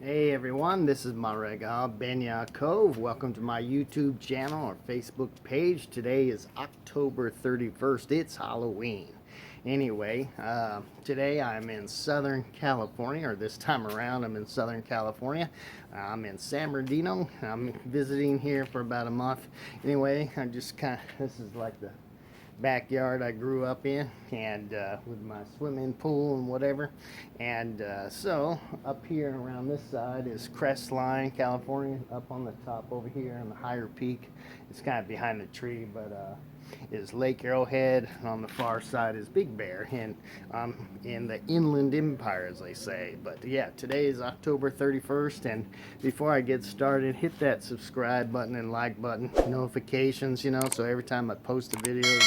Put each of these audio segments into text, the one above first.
Hey everyone, this is Maregaal, Ben Yaakov. Welcome to my YouTube channel or Facebook page. Today is October 31st. It's Halloween. Anyway, today I'm in Southern California, or this time around I'm in Southern California. I'm in San Bernardino. I'm visiting here for about a month. Anyway, this is like the backyard I grew up in, and with my swimming pool and whatever. And so up here around this side is Crestline, California. Up on the top over here on the higher peak, it's kind of behind the tree, but is Lake Arrowhead. On the far side is Big Bear, and in the Inland Empire, as they say. But yeah, today is October 31st, and before I get started, hit that subscribe button and like button, notifications, so every time I post a video,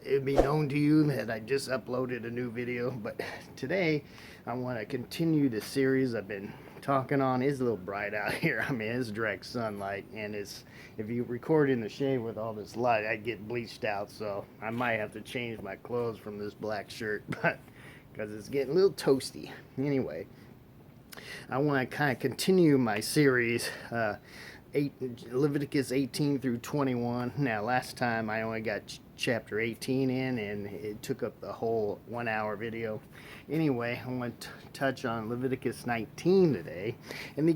it'd be known to you that I just uploaded a new video. But today I want to continue the series I've been talking on. It's a little bright out here. I mean, it's direct sunlight, and if you record in the shade with all this light, I get bleached out, so I might have to change my clothes from this black shirt, but because it's getting a little toasty. Anyway, I want to kind of continue my series, Leviticus 18 through 21. Now, last time I only got chapter 18 in, and it took up the whole 1 hour video. Anyway, I want to touch on Leviticus 19 today, and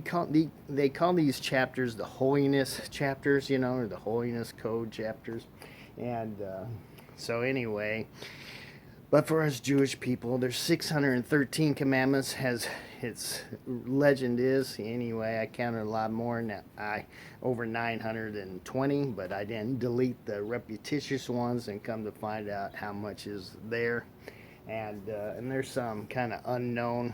they call these chapters the holiness chapters, or the holiness code chapters. And so anyway, but for us Jewish people, there's 613 commandments, as its legend is. Anyway, I counted a lot more. Now, over 920, but I didn't delete the repetitious ones and come to find out how much is there. And there's some kind of unknown,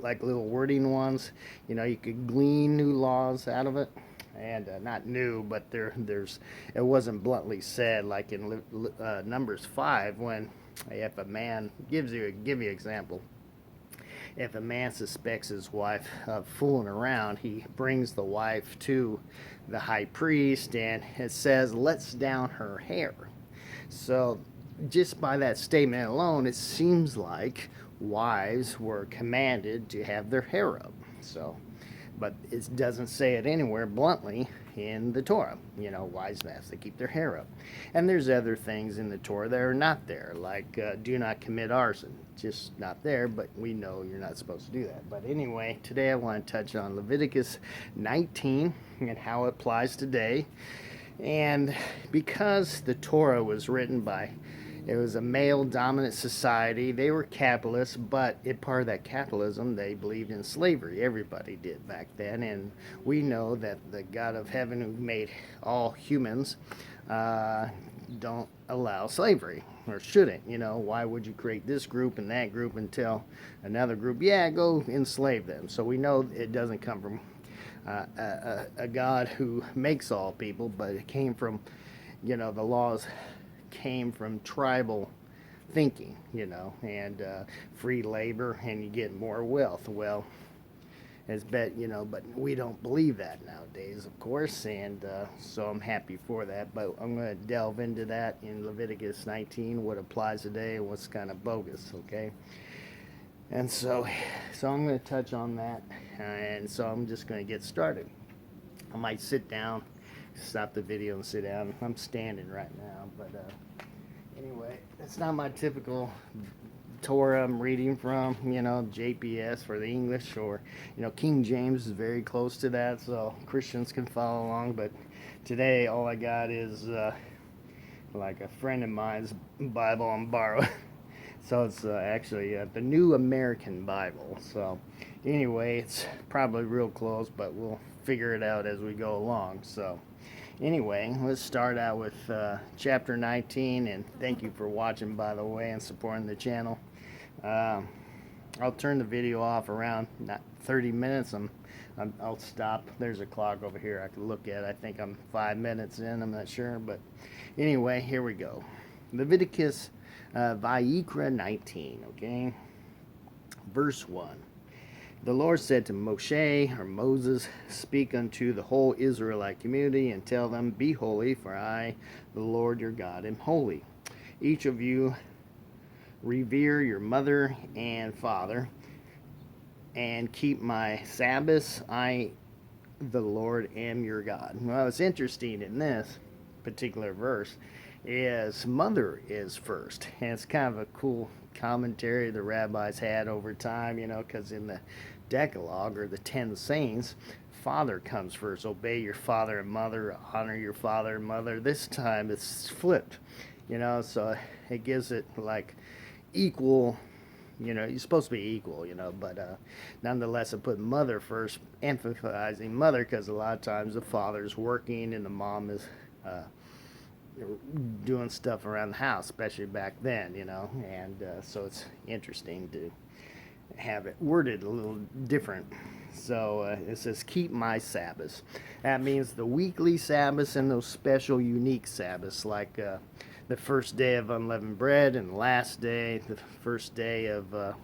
like little wording ones. You could glean new laws out of it. And not new, but there's it wasn't bluntly said, like in Numbers 5, when if a man give you an example. If a man suspects his wife of fooling around, he brings the wife to the high priest, and it says, "Let's down her hair." So just by that statement alone, it seems like wives were commanded to have their hair up. So, but it doesn't say it anywhere bluntly in the Torah. Wives have to keep their hair up. And there's other things in the Torah that are not there, like do not commit arson. Just not there, but we know you're not supposed to do that. But anyway, today I want to touch on Leviticus 19 and how it applies today. And because the Torah was written it was a male-dominant society. They were capitalists, but part of that capitalism, they believed in slavery. Everybody did back then, and we know that the God of heaven, who made all humans, don't allow slavery, or shouldn't. Why would you create this group and that group and tell another group, yeah, go enslave them? So we know it doesn't come from a God who makes all people, but it came from, the laws came from tribal thinking, and free labor, and you get more wealth. Well, but we don't believe that nowadays, of course, and so I'm happy for that. But I'm going to delve into that in Leviticus 19, what applies today and what's kind of bogus, okay? And so I'm going to touch on that, and so I'm just going to get started. I might sit down, stop the video and sit down. I'm standing right now, but anyway, it's not my typical Torah I'm reading from, JPS for the English, or, King James is very close to that, so Christians can follow along. But today, all I got is like a friend of mine's Bible on borrow. So it's actually the New American Bible. So anyway, it's probably real close, but we'll figure it out as we go along. So anyway, let's start out with chapter 19, and thank you for watching, by the way, and supporting the channel. I'll turn the video off around 30 minutes. I'll stop. There's a clock over here I can look at. I think I'm 5 minutes in. I'm not sure, but anyway, here we go. Leviticus Vayikra 19, okay? Verse 1. The Lord said to Moshe, or Moses, "Speak unto the whole Israelite community and tell them, Be holy, for I, the Lord your God, am holy. Each of you revere your mother and father, and keep my Sabbaths. I, the Lord, am your God. Well, what's interesting in this particular verse is mother is first. And it's kind of a cool commentary the rabbis had over time, because in the Decalogue, or the 10 sayings, father comes first. Obey your father and mother, honor your father and mother. This time it's flipped, so it gives it like equal. You're supposed to be equal, but nonetheless, I put mother first, emphasizing mother because a lot of times the father's working and the mom is doing stuff around the house, especially back then, and so it's interesting to have it worded a little different. So it says, keep my Sabbaths. That means the weekly Sabbaths and those special, unique Sabbaths, like the first day of unleavened bread and the last day, the first day of, or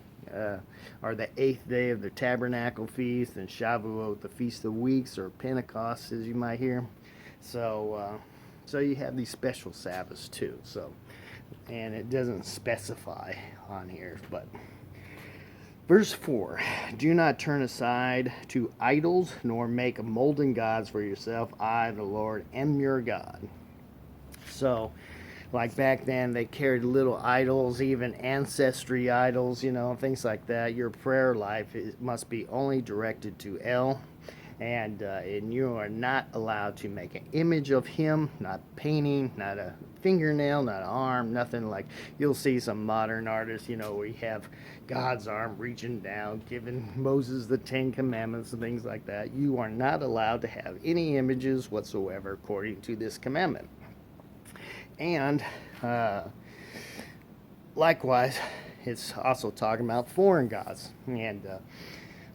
the 8th day of the tabernacle feast, and Shavuot, the Feast of Weeks, or Pentecost, as you might hear. So you have these special Sabbaths too. So, and it doesn't specify on here, but verse 4, do not turn aside to idols, nor make molten gods for yourself. I, the Lord, am your God. So, like back then, they carried little idols, even ancestry idols, things like that. Your prayer life must be only directed to El, and you are not allowed to make an image of him, not painting, not a fingernail, not an arm, nothing like you'll see some modern artists, where you have God's arm reaching down, giving Moses the 10 Commandments and things like that. You are not allowed to have any images whatsoever according to this commandment. And likewise, it's also talking about foreign gods. And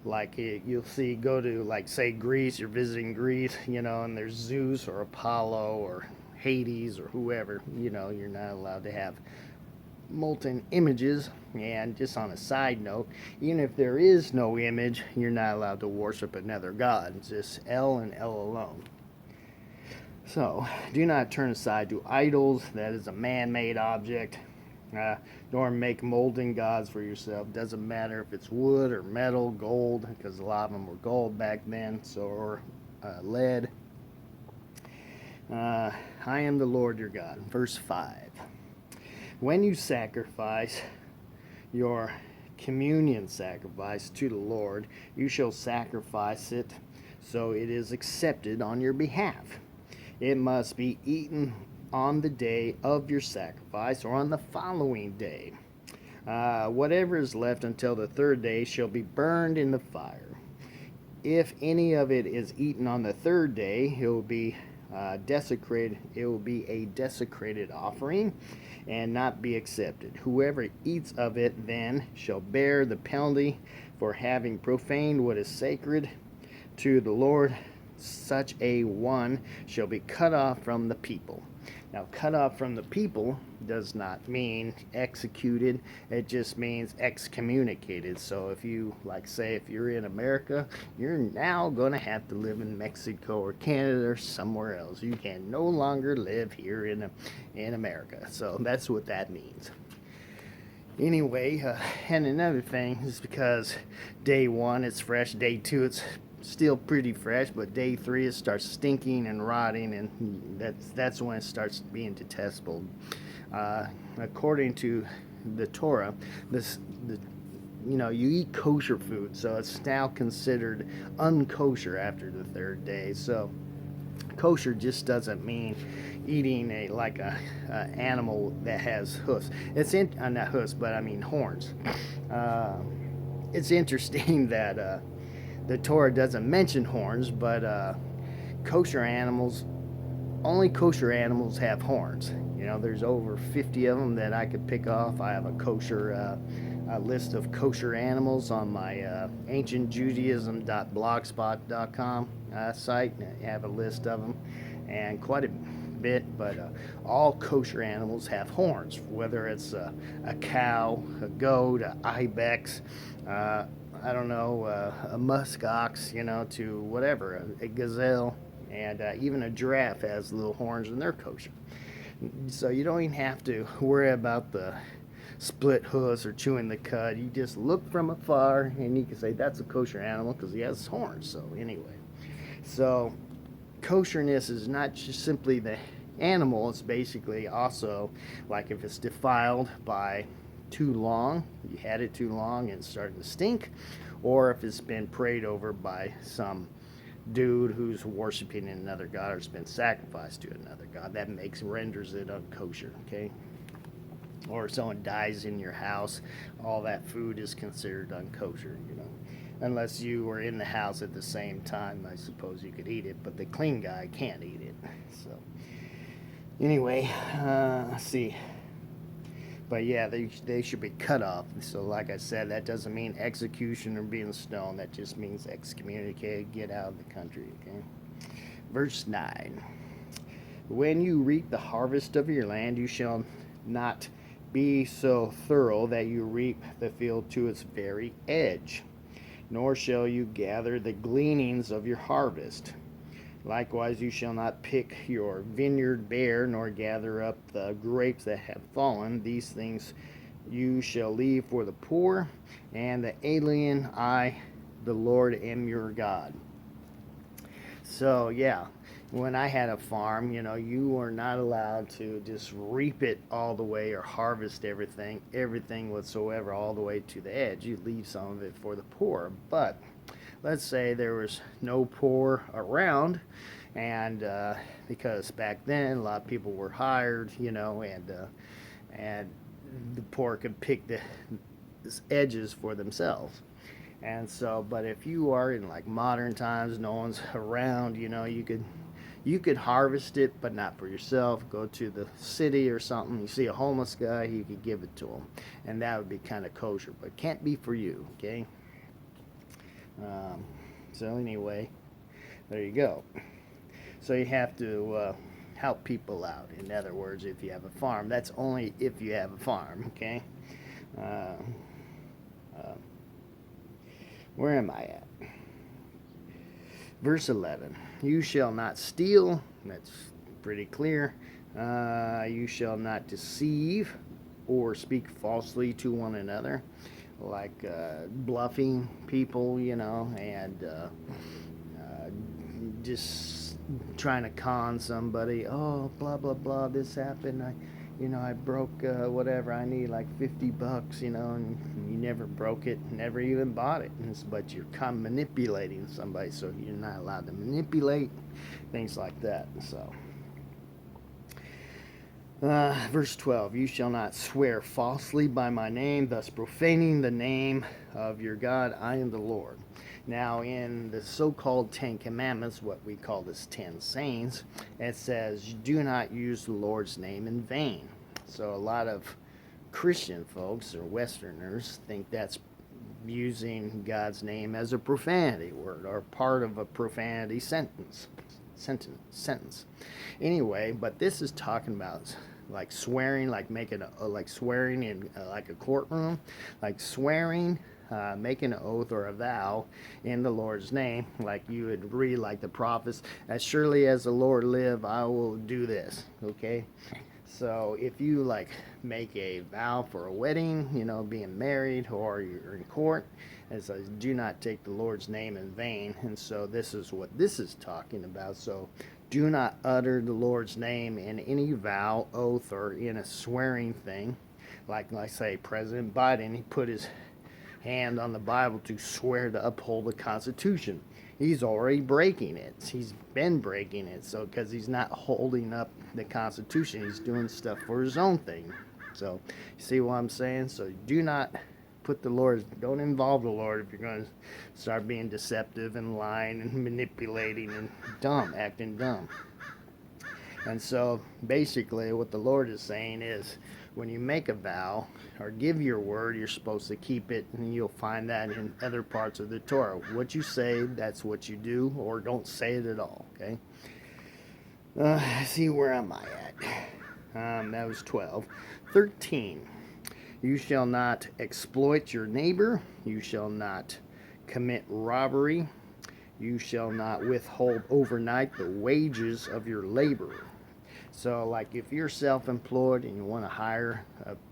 like you'll see, go to, like, say, Greece, you're visiting Greece, and there's Zeus or Apollo or Hades or whoever, you're not allowed to have molten images. And just on a side note, even if there is no image, you're not allowed to worship another god. It's just El and El alone. So, do not turn aside to idols, that is a man-made object, nor make molten gods for yourself. Doesn't matter if it's wood or metal, gold, because a lot of them were gold back then, or lead. I am the Lord your God. Verse 5. When you sacrifice your communion sacrifice to the Lord, you shall sacrifice it so it is accepted on your behalf. It must be eaten on the day of your sacrifice or on the following day. Whatever is left until the 3rd day shall be burned in the fire. If any of it is eaten on the 3rd day, it will be desecrated. It will be a desecrated offering and not be accepted. Whoever eats of it then shall bear the penalty for having profaned what is sacred to the Lord. Such a one shall be cut off from the people. Now, cut off from the people does not mean executed. It just means excommunicated. So if you, like, say, if you're in America, you're now going to have to live in Mexico or Canada or somewhere else. You can no longer live here in America. So that's what that means. Anyway, and another thing is because day 1 it's fresh, day 2 it's still pretty fresh, but day 3 it starts stinking and rotting, and that's when it starts being detestable. According to the Torah, you eat kosher food, so it's now considered unkosher after the 3rd day. So kosher just doesn't mean eating a animal that has hoofs. It's not hoofs, but I mean horns. It's interesting that the Torah doesn't mention horns, but only kosher animals have horns. There's over 50 of them that I could pick off. I have a kosher list of kosher animals on my ancientjudaism.blogspot.com site. I have a list of them, and quite a bit, but all kosher animals have horns, whether it's a cow, a goat, an ibex, a musk ox, to whatever, a gazelle, and even a giraffe has little horns, and they're kosher. So you don't even have to worry about the split hooves or chewing the cud. You just look from afar and you can say that's a kosher animal because he has horns. So anyway, so kosherness is not just simply the animal, it's basically also like if it's defiled by too long, you had it too long and it's starting to stink, or if it's been prayed over by some dude who's worshiping another god or has been sacrificed to another god, that renders it unkosher, okay? Or if someone dies in your house, all that food is considered unkosher, unless you were in the house at the same time. I suppose you could eat it, but the clean guy can't eat it. So anyway, let's see. But yeah, they should be cut off. So like I said, that doesn't mean execution or being stoned. That just means excommunicated, get out of the country, okay? Verse 9. When you reap the harvest of your land, you shall not be so thorough that you reap the field to its very edge, nor shall you gather the gleanings of your harvest. Likewise, you shall not pick your vineyard bare, nor gather up the grapes that have fallen. These things you shall leave for the poor and the alien. I, the Lord, am your God. So, yeah, when I had a farm, you were not allowed to just reap it all the way or harvest everything whatsoever all the way to the edge. You leave some of it for the poor. But let's say there was no poor around, and because back then a lot of people were hired, and the poor could pick the edges for themselves. And so, but if you are in like modern times, no one's around, you could harvest it, but not for yourself. Go to the city or something. You see a homeless guy, you could give it to him, and that would be kind of kosher, but it can't be for you, okay? So anyway, there you go. So you have to help people out. In other words, if you have a farm, that's only if you have a farm, okay? Where am I at? Verse 11. You shall not steal. That's pretty clear. You shall not deceive or speak falsely to one another, like bluffing people, and just trying to con somebody. Oh, blah blah blah. This happened. I broke whatever. I need like $50, and you never broke it, never even bought it. But you're kind of manipulating somebody, so you're not allowed to manipulate things like that. So. Verse 12, you shall not swear falsely by my name, thus profaning the name of your God. I am the Lord. Now, in the so-called 10 Commandments, what we call this 10 sayings, it says, do not use the Lord's name in vain. So a lot of Christian folks or Westerners think that's using God's name as a profanity word or part of a profanity sentence. Anyway, but this is talking about like swearing, like making like swearing in like a courtroom, like swearing, making an oath or a vow in the Lord's name, like you would read like the prophets, as surely as the Lord live, I will do this, okay? So if you like make a vow for a wedding, being married, or you're in court, it says do not take the Lord's name in vain. And so this is what this is talking about. So do not utter the Lord's name in any vow, oath, or in a swearing thing. Like say President Biden, he put his hand on the Bible to swear to uphold the Constitution. He's already breaking it. He's been breaking it. So because he's not holding up the Constitution, he's doing stuff for his own thing. So you see what I'm saying? So do not put the Lord, don't involve the Lord if you're going to start being deceptive and lying and manipulating and acting dumb. And so basically what the Lord is saying is when you make a vow or give your word, you're supposed to keep it, and you'll find that in other parts of the Torah. What you say, that's what you do, or don't say it at all, okay? See, where am I at? That was 12. 13. You shall not exploit your neighbor. You shall not commit robbery. You shall not withhold overnight the wages of your labor. So, like if you're self-employed and you want to hire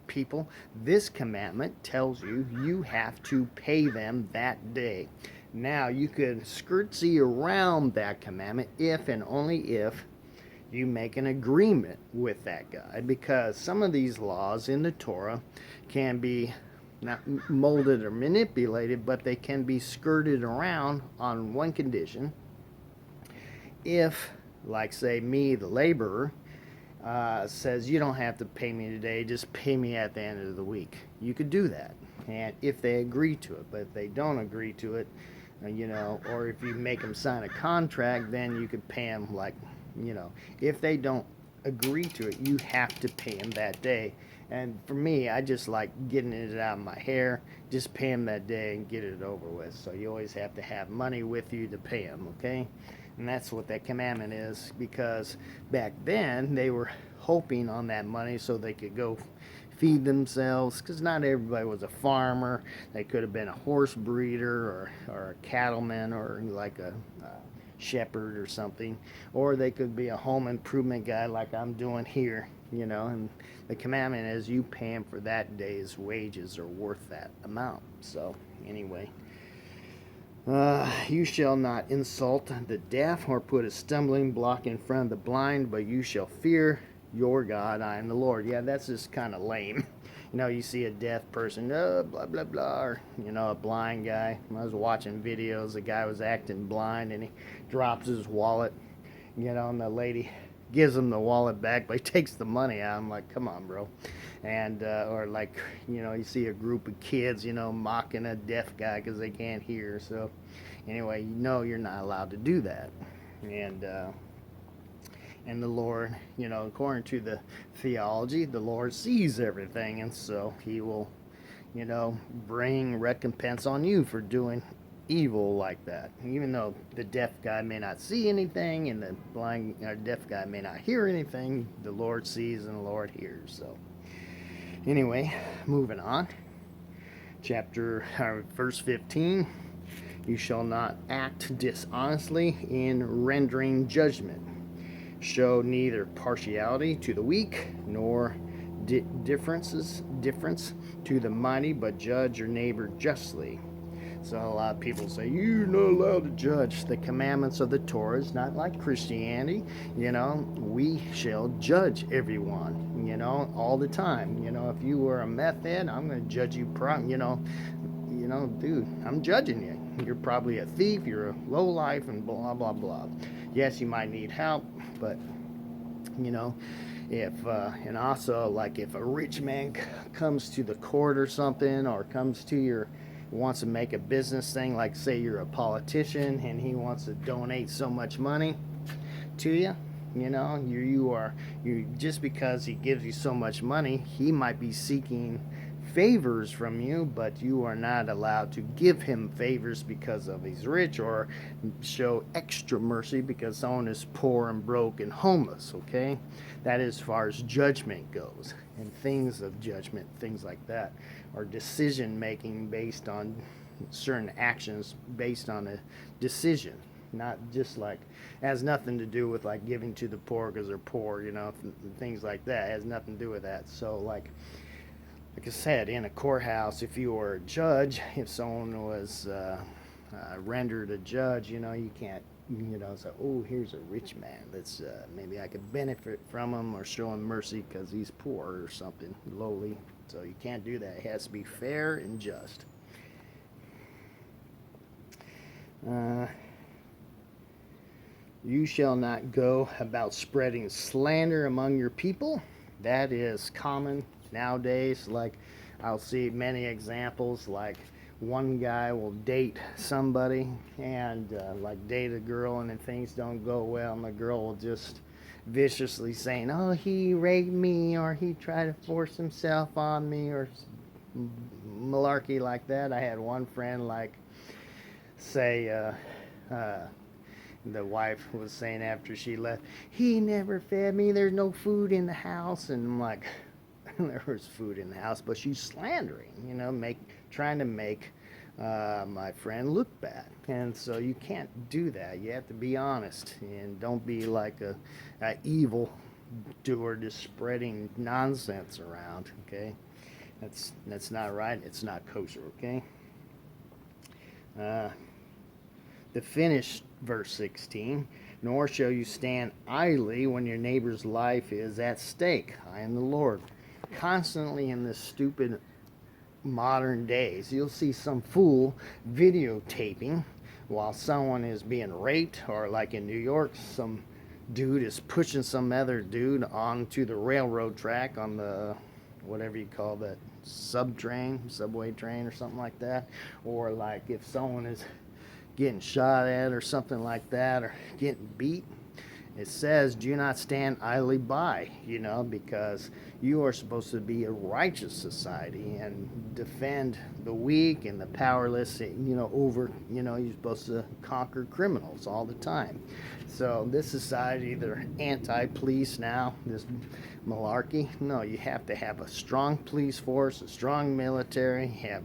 people, this commandment tells you you have to pay them that day. Now, you could skirtsy around that commandment if and only if you make an agreement with that guy, because some of these laws in the Torah can be not molded or manipulated, but they can be skirted around on one condition. If, like, say, me, the laborer, says you don't have to pay me today, just pay me at the end of the week, you could do that, and if they agree to it. But if they don't agree to it, or if you make them sign a contract, then you could pay them, like, if they don't agree to it, you have to pay them that day. And for me, I just like getting it out of my hair, just pay them that day and get it over with. So you always have to have money with you to pay them, okay? And that's what that commandment is, because back then they were hoping on that money so they could go feed themselves, because not everybody was a farmer. They could have been a horse breeder or a cattleman, or like a shepherd or something, or they could be a home improvement guy like I'm doing here, and the commandment is you pay him for that day's wages are worth that amount. So anyway, you shall not insult the deaf or put a stumbling block in front of the blind, but you shall fear your God. I am the Lord. Yeah, that's just kind of lame. You see a deaf person, blah, blah, blah, or, a blind guy. I was watching videos, the guy was acting blind, and he drops his wallet, and the lady gives him the wallet back, but he takes the money out. I'm like, come on, bro. And, or like, you see a group of kids, mocking a deaf guy because they can't hear. So, anyway, you're not allowed to do that. And the Lord, according to the theology, the Lord sees everything, and so he will, bring recompense on you for doing evil like that. Even though the deaf guy may not see anything and the blind or deaf guy may not hear anything, the Lord sees and the Lord hears. So anyway, moving on. Verse 15, you shall not act dishonestly in rendering judgment. Show neither partiality to the weak, nor difference to the mighty, but judge your neighbor justly. So a lot of people say, you're not allowed to judge. The commandments of the Torah is not like Christianity. We shall judge everyone, all the time. If you were a meth head, I'm going to judge you, dude, I'm judging you. You're probably a thief, you're a lowlife, and blah, blah, blah. Yes, you might need help, but, if, and also, like, if a rich man comes to the court or something, or wants to make a business thing, like, say you're a politician, and he wants to donate so much money to you, just because he gives you so much money, he might be seeking favors from you, but you are not allowed to give him favors because of he's rich, or show extra mercy because someone is poor and broke and homeless, okay? That is as far as judgment goes, and things of judgment, things like that, or decision making based on certain actions based on a decision, not just like, has nothing to do with like giving to the poor because they're poor, things like that. It has nothing to do with that. So like I said, in a courthouse, if you were a judge, if someone was rendered a judge, you can't, say, oh, here's a rich man. Let's maybe I could benefit from him or show him mercy because he's poor or something lowly. So you can't do that. It has to be fair and just. You shall not go about spreading slander among your people. That is common nowadays. Like, I'll see many examples, like one guy will date somebody and like date a girl, and then things don't go well, and the girl will just viciously saying, oh, he raped me, or he tried to force himself on me, or malarkey like that. I had one friend like say the wife was saying after she left, he never fed me, there's no food in the house. And I'm like, there was food in the house, but she's slandering, trying to make my friend look bad. And so you can't do that. You have to be honest, and don't be like a evil doer just spreading nonsense around, okay? That's not right. It's not kosher, okay? The finished verse 16, nor shall you stand idly when your neighbor's life is at stake. I am the Lord. Constantly in this stupid modern days, you'll see some fool videotaping while someone is being raped, or like in New York, some dude is pushing some other dude onto the railroad track on the, whatever you call that, subway train or something like that. Or like if someone is getting shot at or something like that, or getting beat, it says do not stand idly by, because you are supposed to be a righteous society and defend the weak and the powerless, you're supposed to conquer criminals all the time. So this society, they're anti-police now, this malarkey. No, you have to have a strong police force, a strong military, have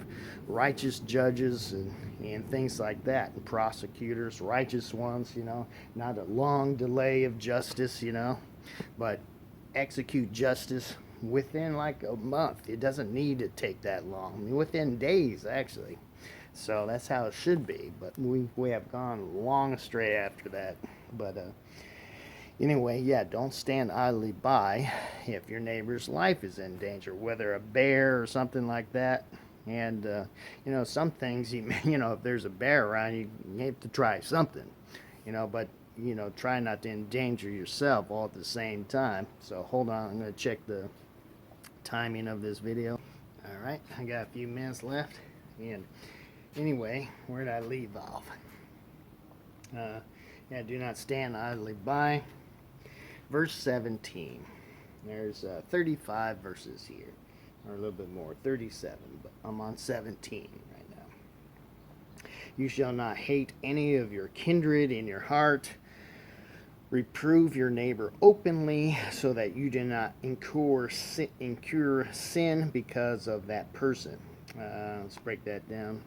righteous judges and things like that, and prosecutors, righteous ones, not a long delay of justice, but execute justice within like a month. It doesn't need to take that long. I mean, within days, actually. So that's how it should be. But we have gone long astray after that. But anyway, yeah, don't stand idly by if your neighbor's life is in danger, whether a bear or something like that. And some things, if there's a bear around, you have to try something, but try not to endanger yourself all at the same time. So hold on, I'm going to check the timing of this video. All right, I got a few minutes left. And anyway, where did I leave off? Yeah, do not stand idly by. Verse 17. There's 35 verses here, or a little bit more, 37, but I'm on 17 right now. You shall not hate any of your kindred in your heart. Reprove your neighbor openly, so that you do not incur sin because of that person. Let's break that down.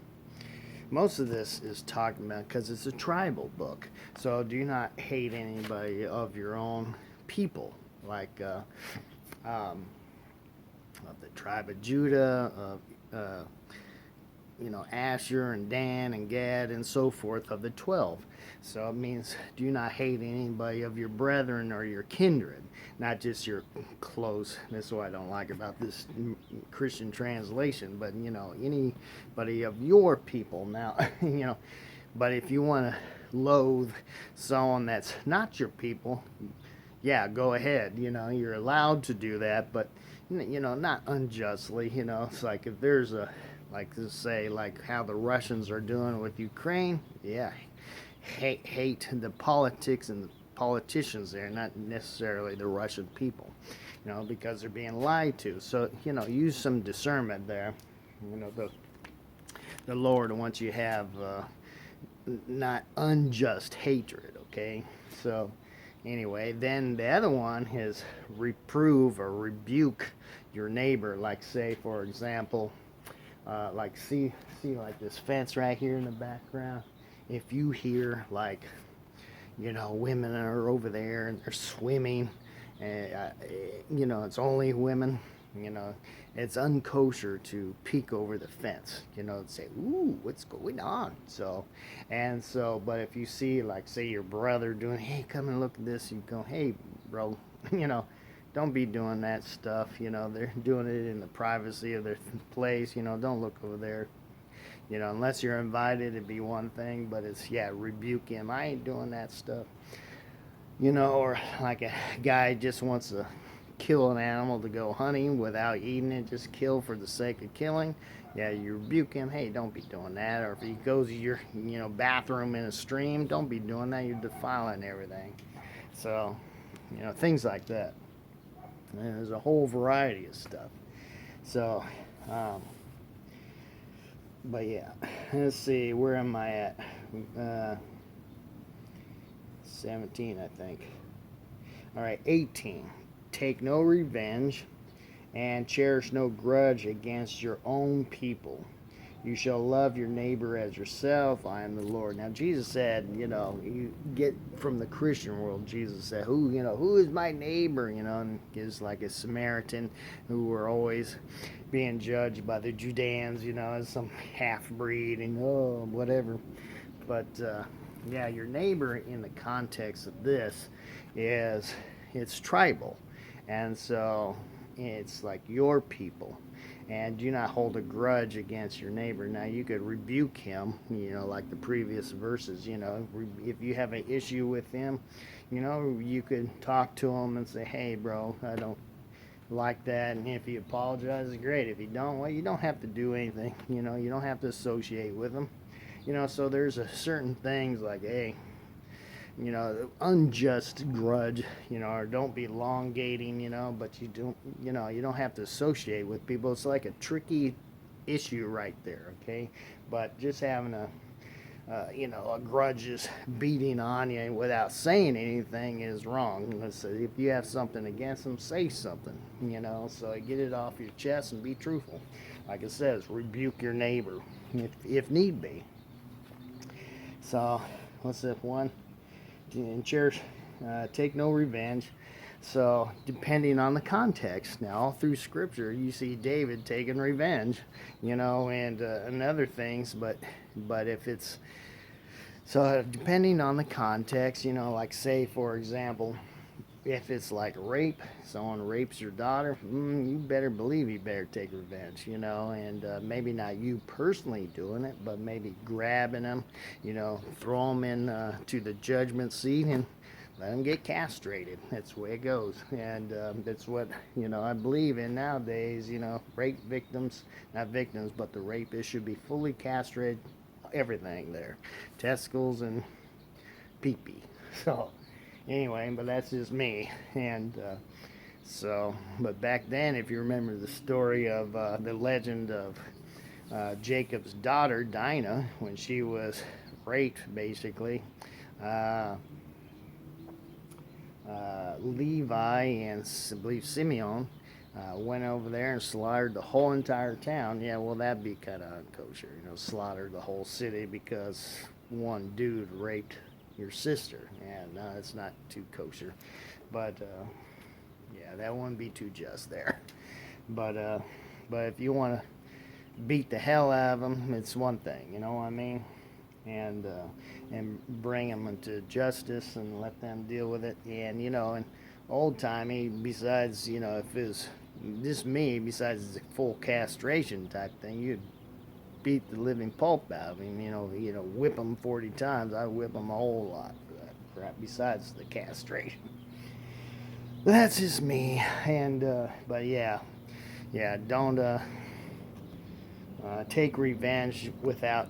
Most of this is talking about, because it's a tribal book, so do not hate anybody of your own people, like of the tribe of Judah, of Asher and Dan and Gad and so forth, of the 12. So it means do not hate anybody of your brethren or your kindred, not just your close. That's what I don't like about this Christian translation, but anybody of your people. Now, but if you want to loathe someone that's not your people, yeah, go ahead. You're allowed to do that, but not unjustly. It's like if there's a, like to say, like how the Russians are doing with Ukraine, yeah, hate the politics and the politicians there, not necessarily the Russian people, because they're being lied to. So use some discernment there. The Lord wants you to have not unjust hatred. Okay, so. Anyway, then the other one is reprove or rebuke your neighbor. Like say, for example, like see like this fence right here in the background. If you hear like, women are over there and they're swimming, and it's only women, it's unkosher to peek over the fence, and say, ooh, what's going on? But if you see, like, say your brother doing, hey, come and look at this, you go, hey, bro, don't be doing that stuff, they're doing it in the privacy of their place, don't look over there, unless you're invited, it'd be one thing, but it's, yeah, rebuke him, I ain't doing that stuff, or like a guy just wants to kill an animal to go hunting without eating it, just kill for the sake of killing, yeah, you rebuke him, hey, don't be doing that. Or if he goes to your bathroom in a stream, don't be doing that, you're defiling everything. So things like that, and there's a whole variety of stuff. So but yeah, let's see, where am I at? 17, I think. All right, 18. Take no revenge, and cherish no grudge against your own people. You shall love your neighbor as yourself. I am the Lord. Now, Jesus said, you get from the Christian world, Jesus said, who is my neighbor? And is like a Samaritan who were always being judged by the Judeans, as some half-breed and, whatever. But, yeah, your neighbor in the context of this it's tribal. And so it's like your people. And do not hold a grudge against your neighbor. Now, you could rebuke him, like the previous verses, if you have an issue with him, you could talk to him and say, hey, bro, I don't like that. And if he apologizes, great. If he don't, well, you don't have to do anything. You don't have to associate with him. So there's a certain things like, hey, unjust grudge, or don't be elongating, but you don't have to associate with people. It's like a tricky issue right there, okay? But just having a grudge is beating on you without saying anything is wrong. So if you have something against them, say something, so get it off your chest and be truthful. Like it says, rebuke your neighbor if need be. So, what's that one? In church, take no revenge. So, depending on the context, now all through Scripture, you see David taking revenge, and other things. But if it's depending on the context, like say for example, if it's like rape, someone rapes your daughter, you better believe you better take revenge, and maybe not you personally doing it, but maybe grabbing them, throw them in to the judgment seat and let them get castrated. That's the way it goes. And that's what, I believe in nowadays, rape victims, not victims, but the rapist should be fully castrated, everything there, testicles and pee-pee. So, anyway, but that's just me. And but back then, if you remember the story of the legend of Jacob's daughter, Dinah, when she was raped, basically, Levi and I believe Simeon went over there and slaughtered the whole entire town. Yeah, well, that'd be kind of unkosher, slaughtered the whole city because one dude raped your sister. And no, it's not too kosher. But yeah, that wouldn't be too just there. But if you want to beat the hell out of them, it's one thing, you know what I mean? And bring them into justice and let them deal with it. And and old timey, besides if it's just me, besides the full castration type thing, you'd beat the living pulp out of him. Whip them 40 times. I whip them a whole lot for that crap. Besides the castration. But that's just me. And but yeah, don't take revenge without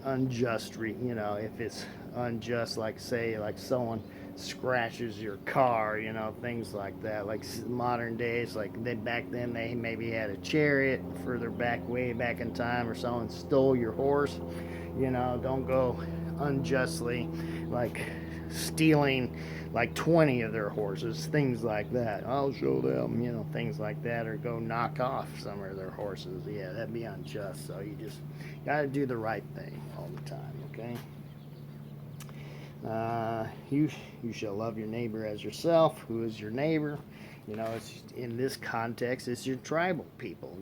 unjust if it's unjust, like say like someone scratches your car, things like that, like modern days, like back then they maybe had a chariot further back, way back in time, or someone stole your horse, don't go unjustly like stealing like 20 of their horses, things like that. I'll show them, things like that, or go knock off some of their horses. Yeah, that'd be unjust. So you just gotta do the right thing all the time, okay? You shall love your neighbor as yourself. Who is your neighbor? It's in this context, it's your tribal people,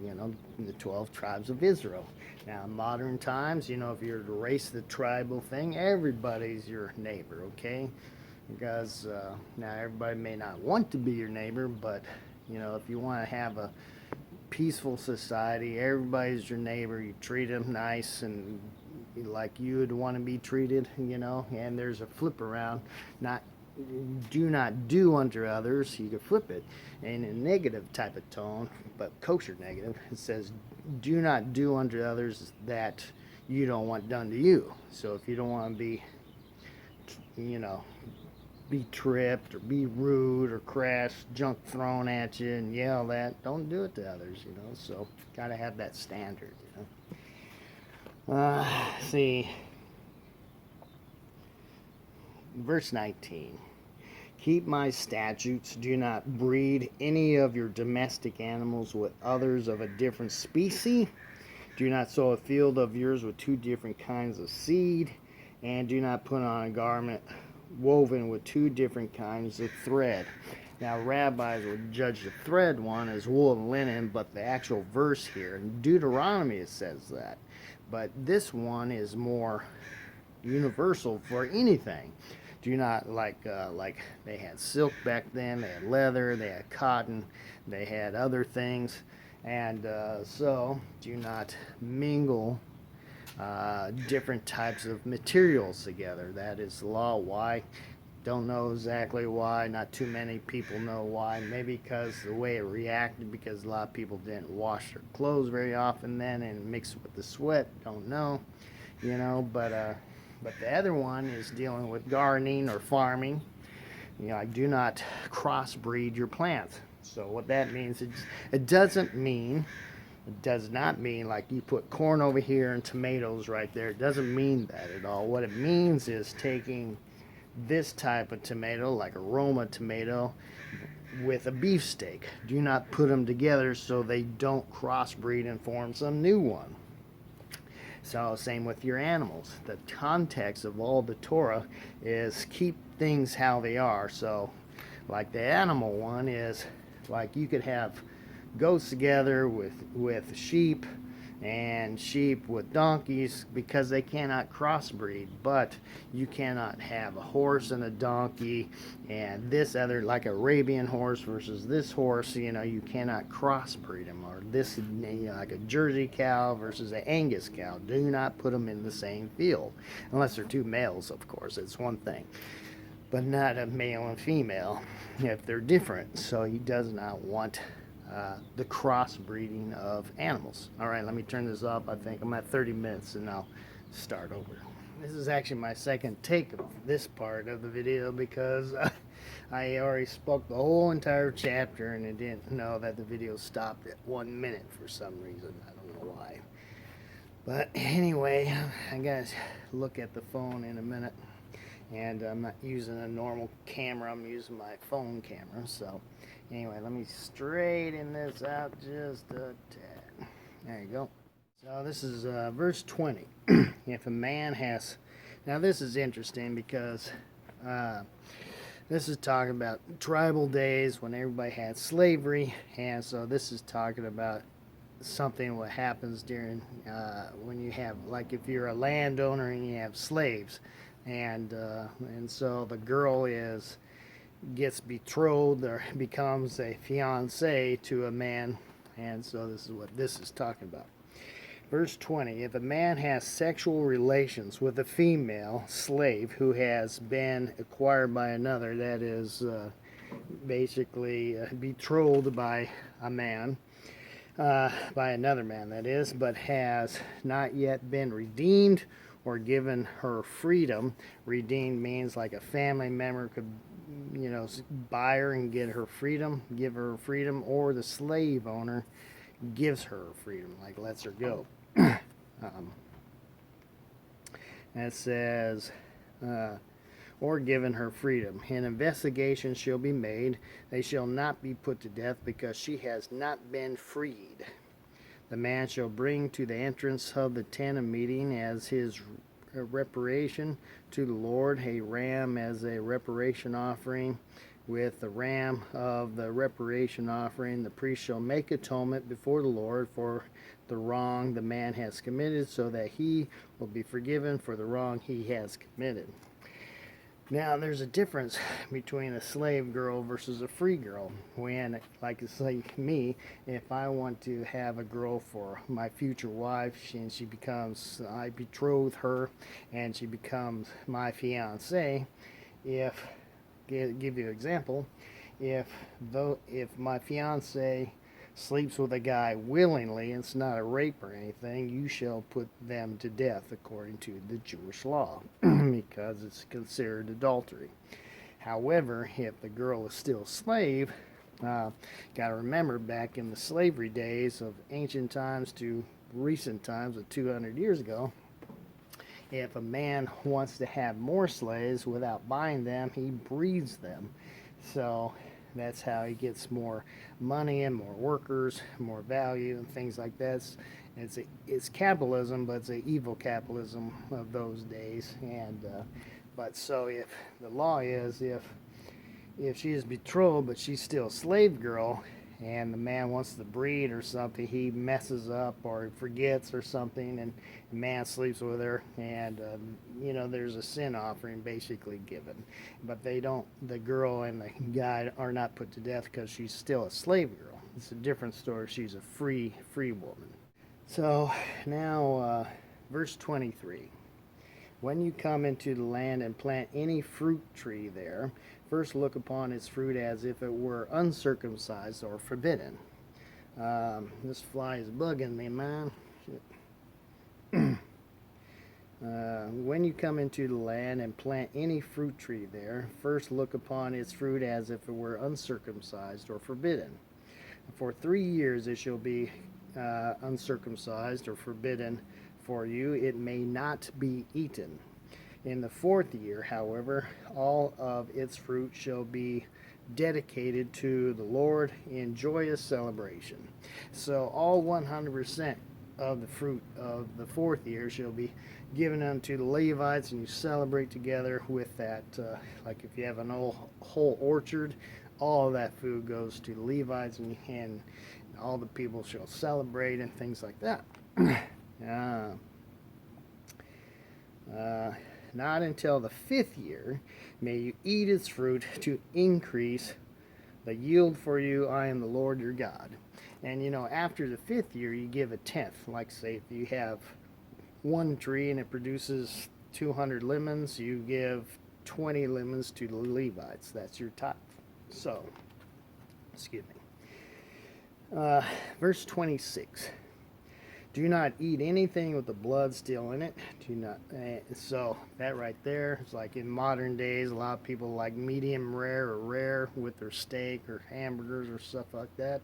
the 12 tribes of Israel. Now, in modern times, if you're to erase the tribal thing, everybody's your neighbor, okay? Because now everybody may not want to be your neighbor, but, if you want to have a peaceful society, everybody's your neighbor. You treat them nice and like you would want to be treated, and there's a flip around. Do not do unto others. You could flip it in a negative type of tone, but kosher negative. It says, do not do unto others that you don't want done to you. So if you don't want to be, be tripped or be rude or crash, junk thrown at you and yell at, don't do it to others, So gotta have that standard, See, verse 19. Keep my statutes. Do not breed any of your domestic animals with others of a different species. Do not sow a field of yours with two different kinds of seed, and do not put on a garment woven with two different kinds of thread. Now, rabbis would judge the thread one as wool and linen, but the actual verse here in Deuteronomy it says that. But this one is more universal for anything. Do not like they had silk back then, they had leather, they had cotton, they had other things, and so do not mingle different types of materials together. That is the law. Why? Don't know exactly why. Not too many people know why. Maybe because the way it reacted, because a lot of people didn't wash their clothes very often then and mix it with the sweat. Don't know, but the other one is dealing with gardening or farming. Do not crossbreed your plants. So what that means, it does not mean like you put corn over here and tomatoes right there. It doesn't mean that at all. What it means is taking this type of tomato, like a Roma tomato, with a beefsteak. Do not put them together so they don't crossbreed and form some new one. So same with your animals. The context of all the Torah is keep things how they are. So like the animal one is like you could have goats together with sheep and sheep with donkeys because they cannot crossbreed, but you cannot have a horse and a donkey and this other, like Arabian horse versus this horse, you cannot crossbreed them, or this, like a Jersey cow versus an Angus cow. Do not put them in the same field, unless they're two males, of course, it's one thing, but not a male and female if they're different. So he does not want the crossbreeding of animals. All right, let me turn this off. I think I'm at 30 minutes and I'll start over. This is actually my second take of this part of the video because I already spoke the whole entire chapter and I didn't know that the video stopped at 1 minute for some reason. I don't know why. But anyway, I gotta look at the phone in a minute. And I'm not using a normal camera, I'm using my phone camera. So anyway, let me straighten this out just a tad. There you go. So this is verse 20. If a man has, now this is interesting because this is talking about tribal days when everybody had slavery, and so this is talking about something what happens during when you have, like if you're a landowner and you have slaves, and so the girl gets betrothed or becomes a fiance to a man, and so this is what this is talking about. Verse 20, if a man has sexual relations with a female slave who has been acquired by another, that is basically betrothed by a man, by another man that is, but has not yet been redeemed or given her freedom. Redeemed means like a family member could, buy her and get her freedom, give her freedom, or the slave owner gives her freedom, like lets her go. And it says, or given her freedom. An investigation shall be made. They shall not be put to death because she has not been freed. The man shall bring to the entrance of the tent of meeting as his reparation to the Lord a ram as a reparation offering. With the ram of the reparation offering, the priest shall make atonement before the Lord for the wrong the man has committed, so that he will be forgiven for the wrong he has committed. Now, there's a difference between a slave girl versus a free girl. When, like it's like me, if I want to have a girl for my future wife, I betroth her, and she becomes my fiance. Give you an example, if my fiance sleeps with a guy willingly, it's not a rape or anything, you shall put them to death according to the Jewish law because it's considered adultery. However, if the girl is still a slave, got to remember back in the slavery days of ancient times to recent times of 200 years ago, if a man wants to have more slaves without buying them, he breeds them. So that's how he gets more money and more workers, more value and things like that. It's capitalism, but it's an evil capitalism of those days. And but so if the law is if she is betrothed but she's still a slave girl, and the man wants to breed or something, he messes up or forgets or something, and the man sleeps with her, and there's a sin offering basically given, but they don't. The girl and the guy are not put to death because she's still a slave girl. It's a different story. She's a free woman. So now, verse 23. When you come into the land and plant any fruit tree there, first look upon its fruit as if it were uncircumcised or forbidden. This fly is bugging me, man. When you come into the land and plant any fruit tree there, first look upon its fruit as if it were uncircumcised or forbidden. For 3 years it shall be uncircumcised or forbidden for you. It may not be eaten. In the 4th year, however, all of its fruit shall be dedicated to the Lord in joyous celebration. So all 100% of the fruit of the 4th year shall be given unto the Levites, and you celebrate together with that. Like if you have an whole orchard, all of that food goes to the Levites, and all the people shall celebrate and things like that. Not until the 5th year may you eat its fruit to increase the yield for you. I am the Lord your God. And after the 5th year, you give a tenth. Like say if you have one tree and it produces 200 lemons, you give 20 lemons to the Levites. That's your tithe. So, excuse me. Verse 26. Do not eat anything with the blood still in it. Do not. So that right there is like in modern days, a lot of people like medium rare or rare with their steak or hamburgers or stuff like that.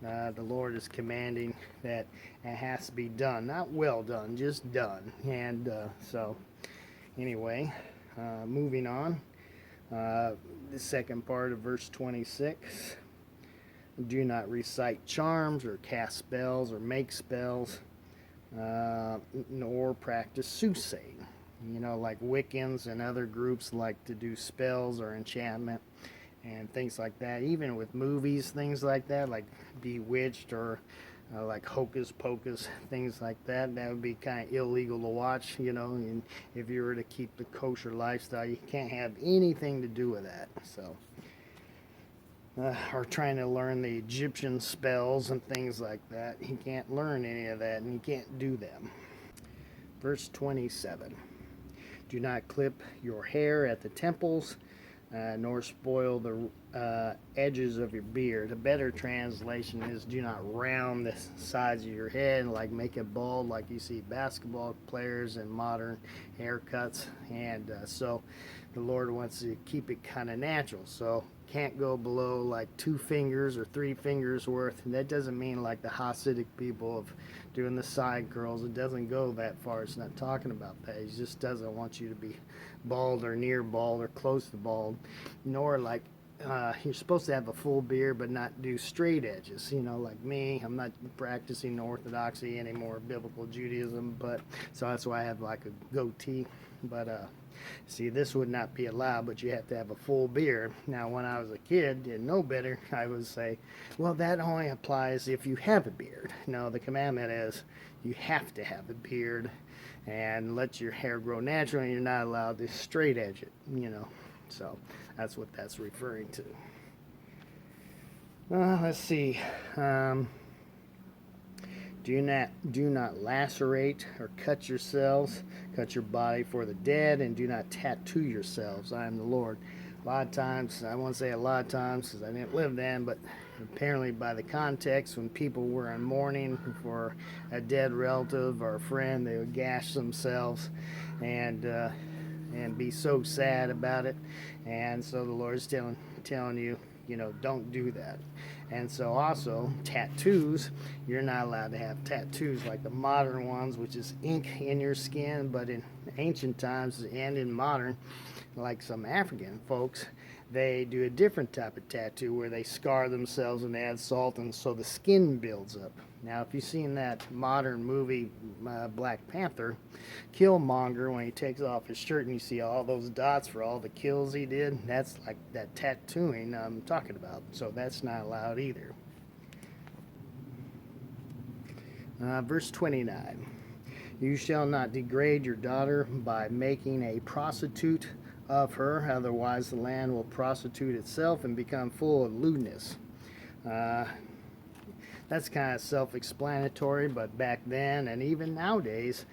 The Lord is commanding that it has to be done, not well done, just done. And so, anyway, moving on. The second part of verse 26. Do not recite charms or cast spells or make spells, nor practice soothsaying. Like Wiccans and other groups like to do spells or enchantment and things like that. Even with movies, things like that, like Bewitched or like Hocus Pocus, things like that. That would be kind of illegal to watch, and if you were to keep the kosher lifestyle, you can't have anything to do with that. So. Or trying to learn the Egyptian spells and things like that. He can't learn any of that, and he can't do them. Verse 27. Do not clip your hair at the temples, nor spoil the edges of your beard. A better translation is do not round the sides of your head, like make it bald like you see basketball players and modern haircuts. And so the Lord wants to keep it kind of natural. So can't go below like 2 fingers or 3 fingers worth. And that doesn't mean like the Hasidic people of doing the side curls. It doesn't go that far. It's not talking about that. He just doesn't want you to be bald or near bald or close to bald. Nor like you're supposed to have a full beard but not do straight edges. Like me, I'm not practicing orthodoxy anymore, biblical Judaism, but so that's why I have like a goatee. But see, this would not be allowed, but you have to have a full beard. Now, when I was a kid, didn't know better, I would say, well, that only applies if you have a beard. No, the commandment is you have to have a beard and let your hair grow naturally. You're not allowed to straight edge it, So that's what that's referring to. Let's see. Do not lacerate or cut yourselves, cut your body for the dead, and do not tattoo yourselves. I am the Lord. A lot of times, I won't say a lot of times because I didn't live then, but apparently by the context, when people were in mourning for a dead relative or a friend, they would gash themselves and be so sad about it. And so the Lord's telling you, don't do that. And so also tattoos, you're not allowed to have tattoos like the modern ones, which is ink in your skin. But in ancient times and in modern, like some African folks, they do a different type of tattoo where they scar themselves and add salt, and so the skin builds up. Now, if you've seen that modern movie, Black Panther, Killmonger, when he takes off his shirt and you see all those dots for all the kills he did, that's like that tattooing I'm talking about. So that's not allowed either. Verse 29. You shall not degrade your daughter by making a prostitute of her, otherwise the land will prostitute itself and become full of lewdness. That's kind of self-explanatory, but back then and even nowadays,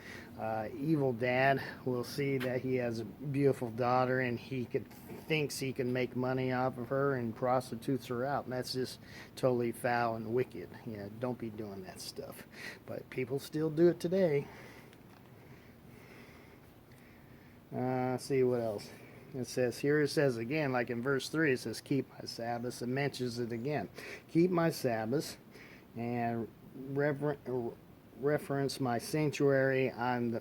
evil dad will see that he has a beautiful daughter and thinks he can make money off of her and prostitutes her out. And that's just totally foul and wicked. Don't be doing that stuff. But people still do it today. See what else. It says again, like in verse 3, it says, keep my Sabbaths. It mentions it again. Keep my Sabbaths and reference my sanctuary.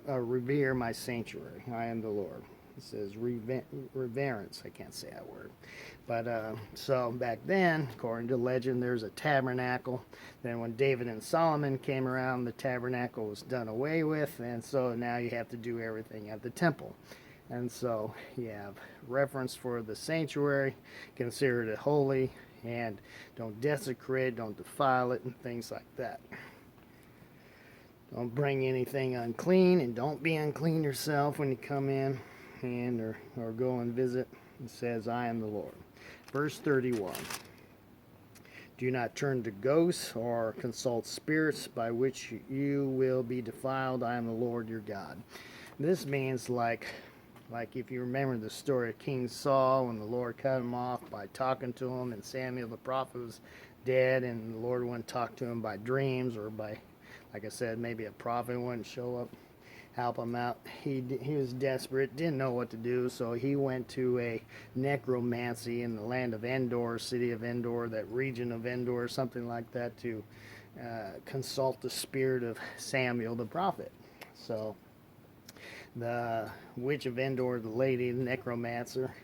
Revere my sanctuary. I am the Lord. It says reverence. I can't say that word. But so back then, according to legend, there's a tabernacle. Then when David and Solomon came around, the tabernacle was done away with. And so now you have to do everything at the temple. And so you have reference for the sanctuary, consider it holy, and don't desecrate, don't defile it, and things like that. Don't bring anything unclean, and don't be unclean yourself when you come in or go and visit. It says, I am the Lord. Verse 31. Do not turn to ghosts or consult spirits by which you will be defiled. I am the Lord your God. This means like if you remember the story of King Saul, when the Lord cut him off by talking to him, and Samuel the prophet was dead, and the Lord wouldn't talk to him by dreams or by, like I said, maybe a prophet wouldn't show up, help him out. He was desperate, didn't know what to do, so he went to a necromancy in the land of Endor, city of Endor, that region of Endor, something like that, to consult the spirit of Samuel the prophet. So the witch of Endor, the lady, the necromancer,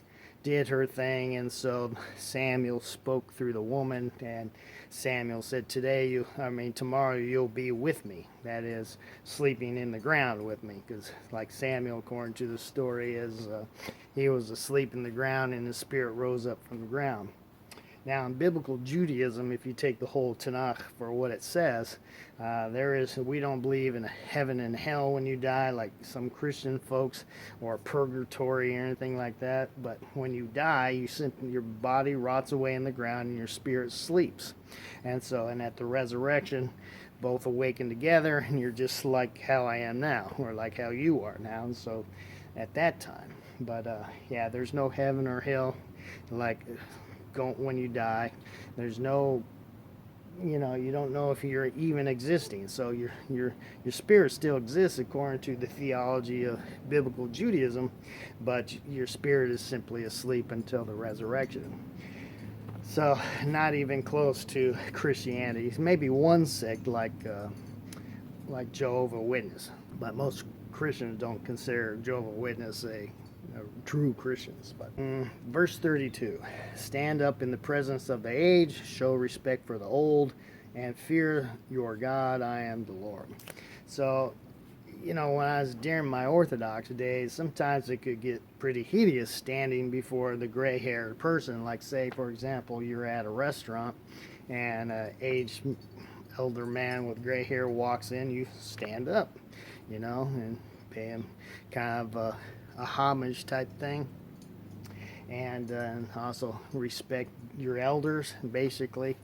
did her thing, and so Samuel spoke through the woman, and Samuel said, tomorrow you'll be with me. That is, sleeping in the ground with me, because like Samuel, according to the story, he was asleep in the ground and his spirit rose up from the ground. Now, in biblical Judaism, if you take the whole Tanakh for what it says, we don't believe in a heaven and hell when you die, like some Christian folks, or purgatory or anything like that. But when you die, your body rots away in the ground and your spirit sleeps. And at the resurrection, both awaken together, and you're just like how I am now, or like how you are now. And so at that time, but there's no heaven or hell when you die. There's no, you don't know if you're even existing. So your spirit still exists according to the theology of biblical Judaism, but your spirit is simply asleep until the resurrection. So not even close to Christianity. Maybe one sect like Jehovah's Witness, but most Christians don't consider Jehovah's Witness a true Christians. But verse 32, stand up in the presence of the aged, show respect for the old, and fear your God. I am the Lord. So, when I was during my Orthodox days, sometimes it could get pretty hideous standing before the gray-haired person. Like, say, for example, you're at a restaurant and an aged elder man with gray hair walks in, you stand up, and pay him kind of a homage type thing, and also respect your elders. Basically,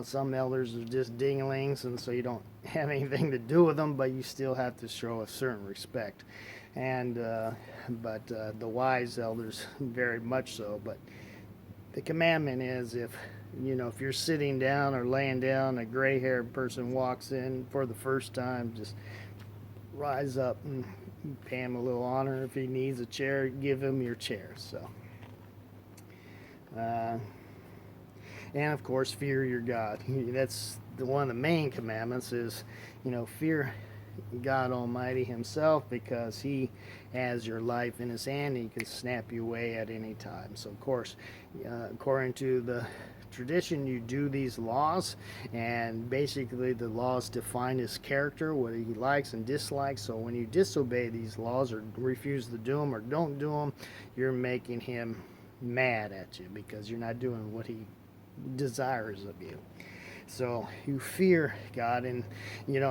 some elders are just dinglings, and so you don't have anything to do with them, but you still have to show a certain respect. And but the wise elders very much so. But the commandment is, if you're sitting down or laying down, a gray-haired person walks in for the first time, just rise up and pay him a little honor. If he needs a chair, give him your chair. So, and of course, fear your God. That's one of the main commandments. Is fear God Almighty himself, because he has your life in his hand. He can snap you away at any time. So of course, according to the tradition, you do these laws, and basically the laws define his character, what he likes and dislikes. So when you disobey these laws or refuse to do them or don't do them, you're making him mad at you, because you're not doing what he desires of you. So you fear God. And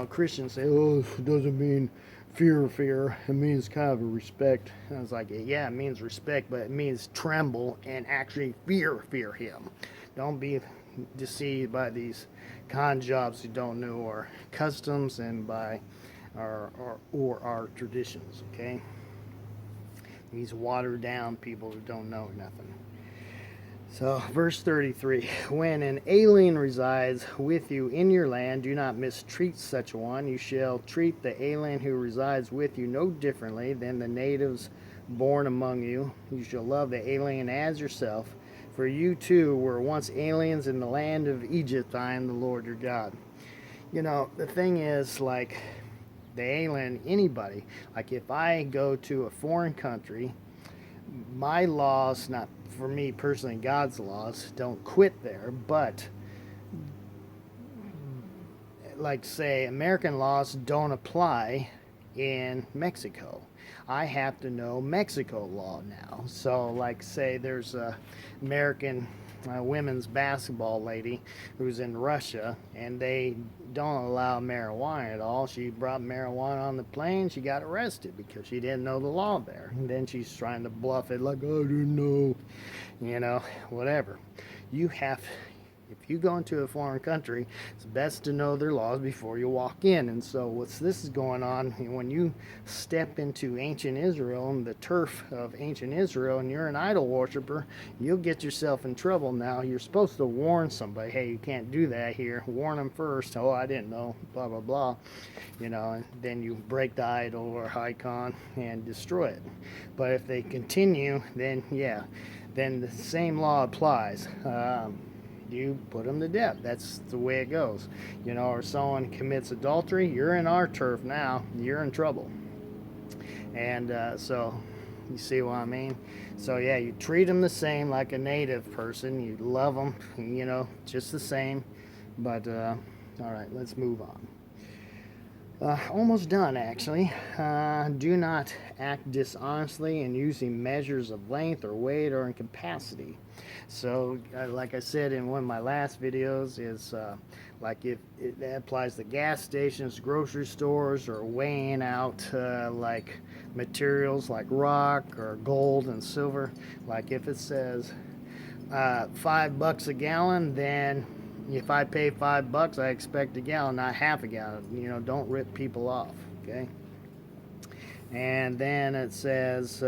Christians say, oh, it doesn't mean fear. It means kind of a respect. And I was like, yeah, it means respect, but it means tremble and actually fear him. Don't be deceived by these con jobs you don't know, or customs, and by our traditions, okay? These watered down people who don't know nothing. So, verse 33, when an alien resides with you in your land, do not mistreat such a one. You shall treat the alien who resides with you no differently than the natives born among you. You shall love the alien as yourself, for you too were once aliens in the land of Egypt. I am the Lord your God. The thing is, like, the alien, anybody, like if I go to a foreign country, my laws, not for me personally, God's laws, don't quit there, but like say American laws don't apply in Mexico. I have to know Mexico law now. So like say there's a American women's basketball lady who's in Russia, and they don't allow marijuana at all. She brought marijuana on the plane. She got arrested because she didn't know the law there. And then she's trying to bluff it like, I didn't know, whatever. If you go into a foreign country, it's best to know their laws before you walk in. And so this is going on when you step into ancient Israel and the turf of ancient Israel, and you're an idol worshiper, you'll get yourself in trouble. Now you're supposed to warn somebody, hey, you can't do that here. Warn them first. Oh, I didn't know, blah blah blah, and then you break the idol or icon and destroy it. But if they continue, then the same law applies. You put them to death. That's the way it goes. Or someone commits adultery, you're in our turf now, you're in trouble. And so you see what I mean? So yeah, you treat them the same like a native person. You love them, just the same. But all right, let's move on. Almost done, actually. Do not act dishonestly in using measures of length or weight or in capacity. So, like I said in one of my last videos, is like if it applies to gas stations, grocery stores, or weighing out like materials like rock or gold and silver. Like if it says $5 a gallon, then if I pay $5, I expect a gallon, not half a gallon. Don't rip people off, okay? And then it says,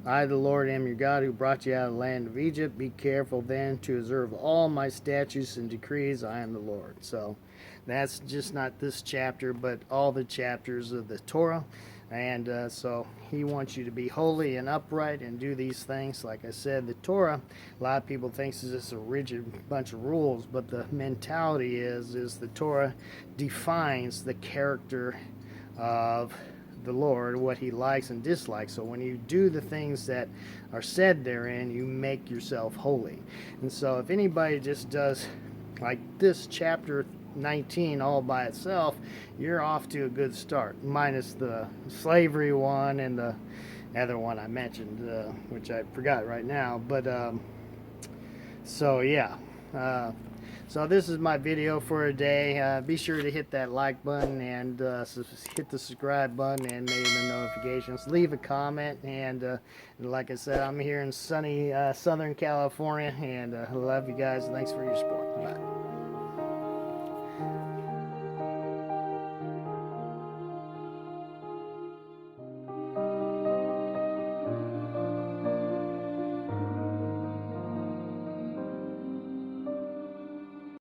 I, the Lord, am your God, who brought you out of the land of Egypt. Be careful then to observe all my statutes and decrees. I am the Lord. So that's just not this chapter, but all the chapters of the Torah. And so he wants you to be holy and upright and do these things. Like I said, the Torah, a lot of people think is just a rigid bunch of rules, but the mentality is the Torah defines the character of the Lord, what he likes and dislikes. So when you do the things that are said therein, you make yourself holy. And so if anybody just does like this chapter 19 all by itself, you're off to a good start, minus the slavery one and the other one I mentioned, which I forgot right now. But so yeah, so this is my video for today. Be sure to hit that like button and hit the subscribe button and maybe the notifications. Leave a comment, and like I said, I'm here in sunny Southern California, and I love you guys. Thanks for your support. Bye.